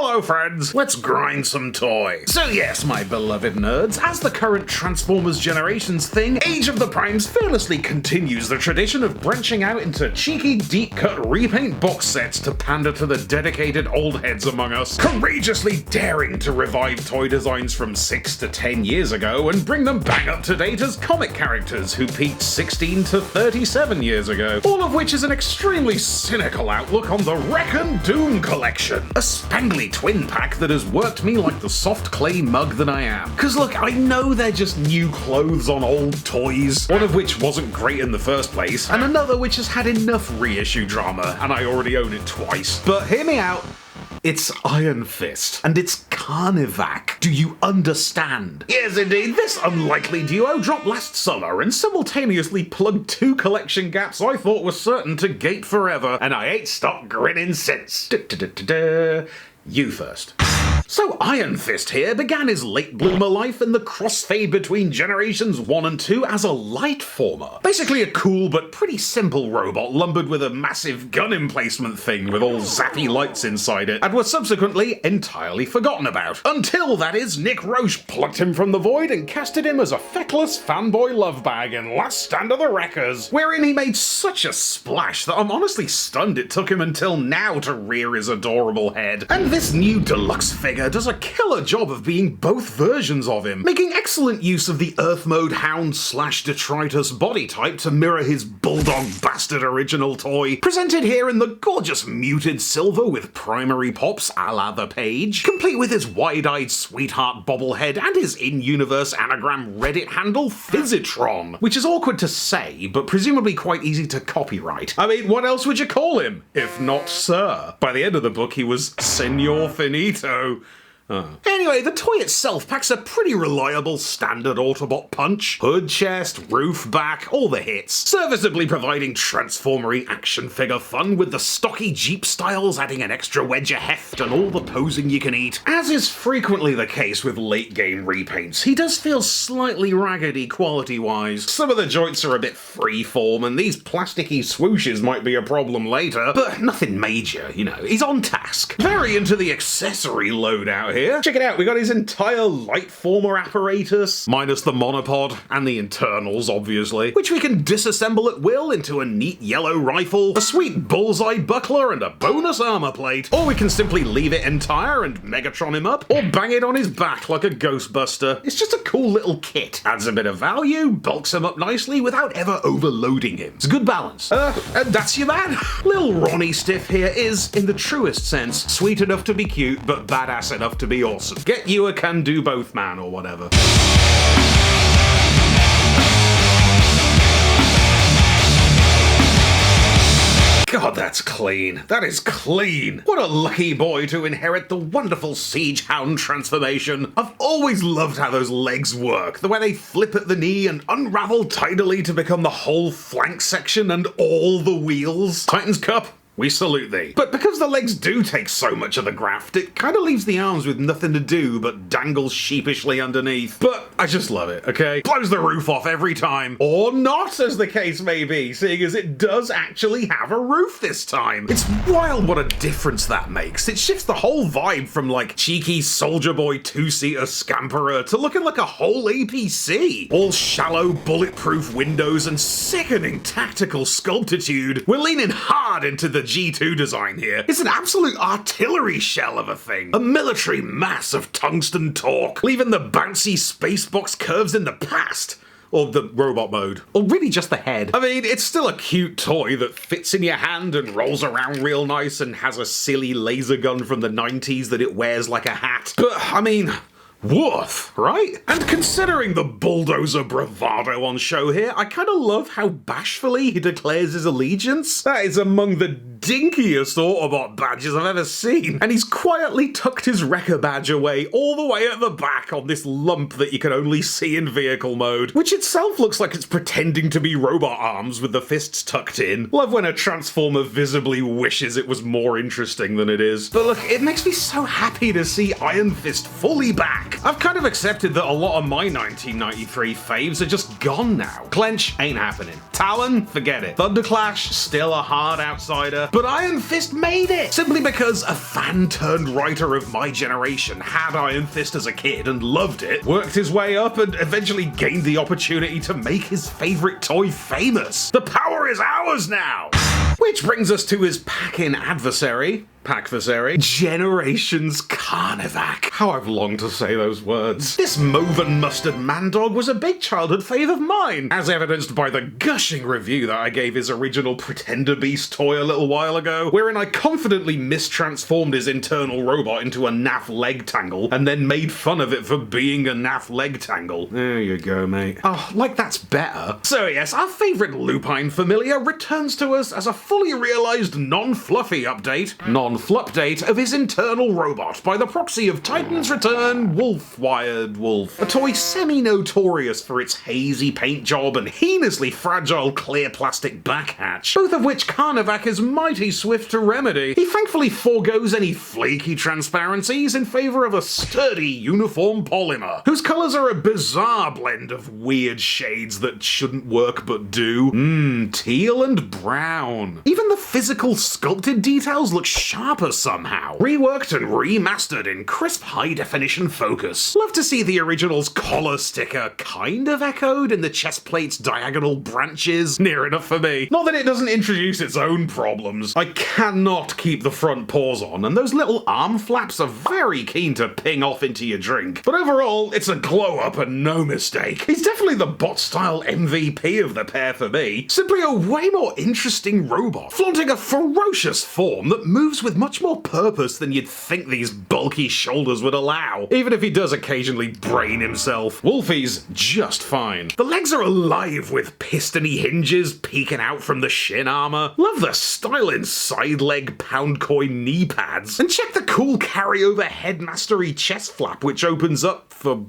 Hello friends, let's grind some toys. So yes, my beloved nerds, as the current Transformers Generations thing, Age of the Primes fearlessly continues the tradition of branching out into cheeky, deep-cut repaint box sets to pander to the dedicated old heads among us, courageously daring to revive toy designs from 6 to 10 years ago and bring them back up to date as comic characters who peaked 16 to 37 years ago. All of which is an extremely cynical outlook on the Wreck and Doom collection. A spangly twin pack that has worked me like the soft clay mug that I am. Cause look, I know they're just new clothes on old toys, one of which wasn't great in the first place, and another which has had enough reissue drama, and I already own it twice. But hear me out. It's Ironfist, and it's Carnivac. Do you understand? Yes, indeed, this unlikely duo dropped last summer and simultaneously plugged two collection gaps I thought were certain to gape forever, and I ain't stopped grinning since. You first. So Ironfist here began his late bloomer life in the crossfade between Generations 1 and 2 as a light former. Basically a cool but pretty simple robot lumbered with a massive gun emplacement thing with all zappy lights inside it, and was subsequently entirely forgotten about. Until, that is, Nick Roche plucked him from the void and casted him as a feckless fanboy love bag in Last Stand of the Wreckers, wherein he made such a splash that I'm honestly stunned it took him until now to rear his adorable head. And this new deluxe figure does a killer job of being both versions of him, making excellent use of the Earth Mode Hound / Detritus body type to mirror his bulldog bastard original toy, presented here in the gorgeous muted silver with primary pops a la the page, complete with his wide-eyed sweetheart bobblehead and his in-universe anagram Reddit handle Fisitron, which is awkward to say, but presumably quite easy to copyright. I mean, what else would you call him, if not Sir? By the end of the book, he was Senor Finito. Anyway, the toy itself packs a pretty reliable standard Autobot punch. Hood, chest, roof, back, all the hits. Serviceably providing transformery action figure fun with the stocky Jeep styles adding an extra wedge of heft and all the posing you can eat. As is frequently the case with late game repaints, he does feel slightly raggedy quality-wise. Some of the joints are a bit freeform and these plasticky swooshes might be a problem later, but nothing major, you know, he's on task. Very into the accessory loadout here. Check it out, we got his entire light former apparatus, minus the monopod, and the internals, obviously, which we can disassemble at will into a neat yellow rifle, a sweet bullseye buckler, and a bonus armor plate. Or we can simply leave it entire and Megatron him up, or bang it on his back like a Ghostbuster. It's just a cool little kit. Adds a bit of value, bulks him up nicely without ever overloading him. It's a good balance. And that's your man. Lil Ronnie Stiff here is, in the truest sense, sweet enough to be cute, but badass enough to be awesome. Get you a can do both man or whatever. God, that's clean. That is clean. What a lucky boy to inherit the wonderful Siege Hound transformation. I've always loved how those legs work, the way they flip at the knee and unravel tidily to become the whole flank section and all the wheels. Titan's Cup, we salute thee. But because the legs do take so much of the graft, it kind of leaves the arms with nothing to do but dangle sheepishly underneath. But I just love it, okay? Blows the roof off every time. Or not, as the case may be, seeing as it does actually have a roof this time. It's wild what a difference that makes. It shifts the whole vibe from like cheeky Soldier Boy two-seater scamperer to looking like a whole APC. All shallow, bulletproof windows and sickening tactical sculptitude. We're leaning hard into the G2 design here. It's an absolute artillery shell of a thing. A military mass of tungsten torque, leaving the bouncy spacebox curves in the past. Or the robot mode. Or really just the head. I mean, it's still a cute toy that fits in your hand and rolls around real nice and has a silly laser gun from the 90s that it wears like a hat. But, I mean, woof, right? And considering the bulldozer bravado on show here, I kind of love how bashfully he declares his allegiance. That is among the dinkiest Autobot badges I've ever seen. And he's quietly tucked his Wrecker badge away all the way at the back on this lump that you can only see in vehicle mode, which itself looks like it's pretending to be robot arms with the fists tucked in. Love when a Transformer visibly wishes it was more interesting than it is. But look, it makes me so happy to see Ironfist fully back. I've kind of accepted that a lot of my 1993 faves are just gone now. Clench ain't happening. Talon, forget it. Thunderclash, still a hard outsider. But Ironfist made it! Simply because a fan-turned-writer of my generation had Ironfist as a kid and loved it, worked his way up and eventually gained the opportunity to make his favourite toy famous. The power is ours now! Which brings us to his pack-in adversary, Generations Carnivac. How I've longed to say those words. This mauve and mustard man-dog was a big childhood fave of mine, as evidenced by the gushing review that I gave his original Pretender Beast toy a little while ago, wherein I confidently mistransformed his internal robot into a naff leg tangle, and then made fun of it for being a naff leg tangle. There you go, mate. Oh, like that's better. So yes, our favourite lupine familiar returns to us as a fully realised non-fluffy update, non-flupdate of his internal robot by the proxy of Titan's Return Wolf-Wired Wolf, a toy semi-notorious for its hazy paint job and heinously fragile clear plastic back hatch, both of which Carnivac is mighty swift to remedy. He thankfully forgoes any flaky transparencies in favour of a sturdy uniform polymer, whose colours are a bizarre blend of weird shades that shouldn't work but do. Teal and brown. Even the physical sculpted details look sharper somehow. Reworked and remastered in crisp high-definition focus. Love to see the original's collar sticker kind of echoed in the chest plate's diagonal branches. Near enough for me. Not that it doesn't introduce its own problems. I cannot keep the front paws on, and those little arm flaps are very keen to ping off into your drink. But overall, it's a glow-up and no mistake. He's definitely the bot-style MVP of the pair for me. Simply a way more interesting robot, flaunting a ferocious form that moves with much more purpose than you'd think these bulky shoulders would allow, even if he does occasionally brain himself. Wolfie's just fine. The legs are alive with pistony hinges peeking out from the shin armour. Love the styling side leg pound coin knee pads. And check the cool carryover headmastery chest flap which opens up for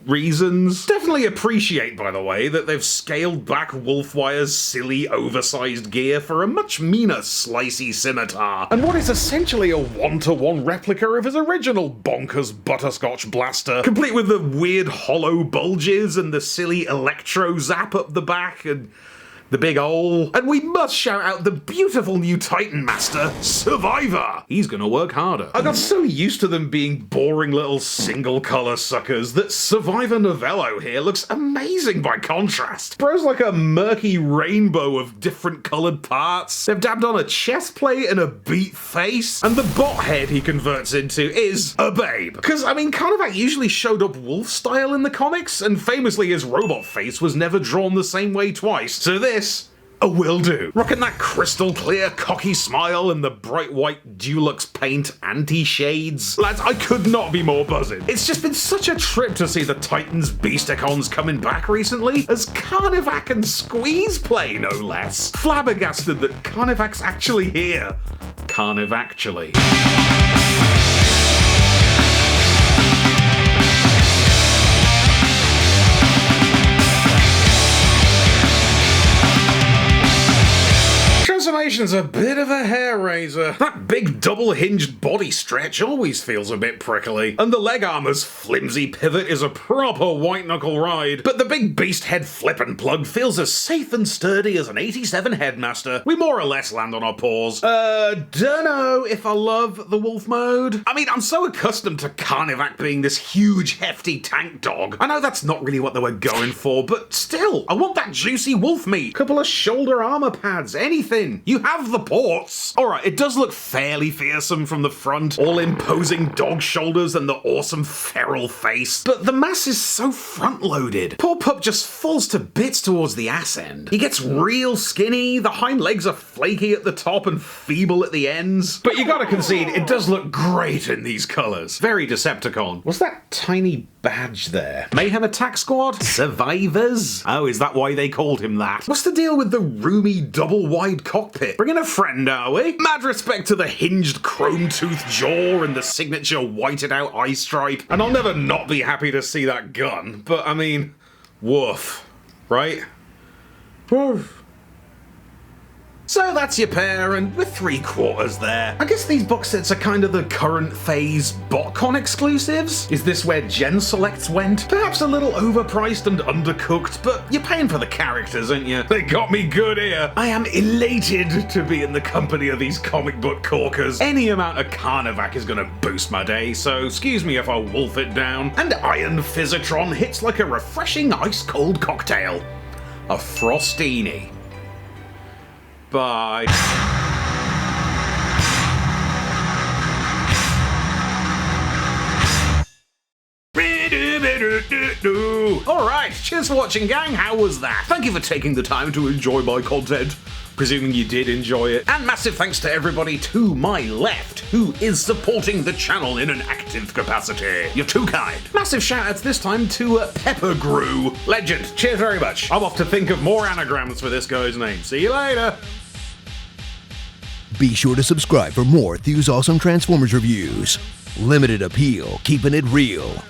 reasons. Definitely appreciate, by the way, that they've scaled back Wolfwire's silly, oversized gear for a much meaner, slicey scimitar, and what is essentially a one-to-one replica of his original bonkers butterscotch blaster, complete with the weird hollow bulges and the silly electro zap up the back and the big hole. And we must shout out the beautiful new Titan Master, Survivor! He's gonna work harder. I got so used to them being boring little single colour suckers that Survivor Novello here looks amazing by contrast. Bro's like a murky rainbow of different coloured parts. They've dabbed on a chest plate and a beat face, and the bot head he converts into is a babe. Because, I mean, Carnivac usually showed up wolf style in the comics, and famously his robot face was never drawn the same way twice. So this a will do. Rocking that crystal clear cocky smile and the bright white Dulux paint anti-shades. Lads, I could not be more buzzing. It's just been such a trip to see the Titans Beasticons coming back recently, as Carnivac and Squeeze play, no less. Flabbergasted that Carnivac's actually here. Carnivactually. Transformation's a bit of a hair raiser. That big double-hinged body stretch always feels a bit prickly, and the leg armor's flimsy pivot is a proper white-knuckle ride, but the big beast head flip and plug feels as safe and sturdy as an 87 Headmaster. We more or less land on our paws. Dunno if I love the wolf mode. I mean, I'm so accustomed to Carnivac being this huge, hefty tank dog. I know that's not really what they were going for, but still, I want that juicy wolf meat. Couple of shoulder armor pads, anything. You have the ports. Alright, it does look fairly fearsome from the front, all imposing dog shoulders and the awesome feral face, but the mass is so front-loaded. Poor pup just falls to bits towards the ass end. He gets real skinny, the hind legs are flaky at the top and feeble at the ends, but you gotta concede, it does look great in these colours. Very Decepticon. What's that tiny badge there? Mayhem Attack Squad? Survivors? Oh, is that why they called him that? What's the deal with the roomy double-wide cockpit? Bringing a friend, are we? Mad respect to the hinged chrome-toothed jaw and the signature whited-out eye stripe. And I'll never not be happy to see that gun, but I mean, woof, right? Woof. So that's your pair, and with 3/4 there. I guess these box sets are kind of the current phase BotCon exclusives? Is this where Gen Selects went? Perhaps a little overpriced and undercooked, but you're paying for the characters, aren't you? They got me good here. I am elated to be in the company of these comic book corkers. Any amount of Carnivac is gonna boost my day, so excuse me if I wolf it down. And Iron Fisitron hits like a refreshing ice-cold cocktail. A Frostini. Bye. Alright, cheers for watching, gang. How was that? Thank you for taking the time to enjoy my content. Presuming you did enjoy it. And massive thanks to everybody to my left who is supporting the channel in an active capacity. You're too kind. Massive shout outs this time to Pepper Grew. Legend. Cheers very much. I'm off to think of more anagrams for this guy's name. See you later. Be sure to subscribe for more Thew's Awesome Transformers reviews. Limited appeal, keeping it real.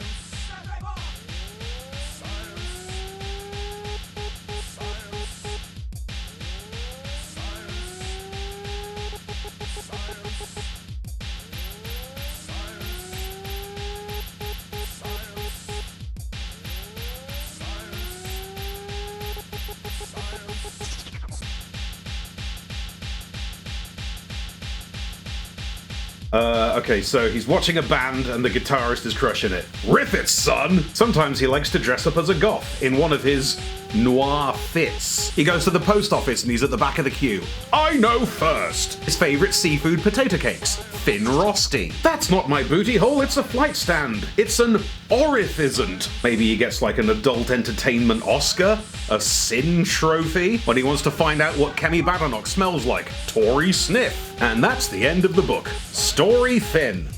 Okay, so he's watching a band and the guitarist is crushing it. Rip it, son! Sometimes he likes to dress up as a goth in one of his noir fits. He goes to the post office and he's at the back of the queue. I know first! His favourite seafood potato cakes. Fin Rosti. That's not my booty hole, it's a flight stand. It's an orifisant. Maybe he gets like an adult entertainment Oscar? A Sin trophy? When he wants to find out what Kemi Badenoch smells like. Tory Sniff. And that's the end of the book. Story Fin.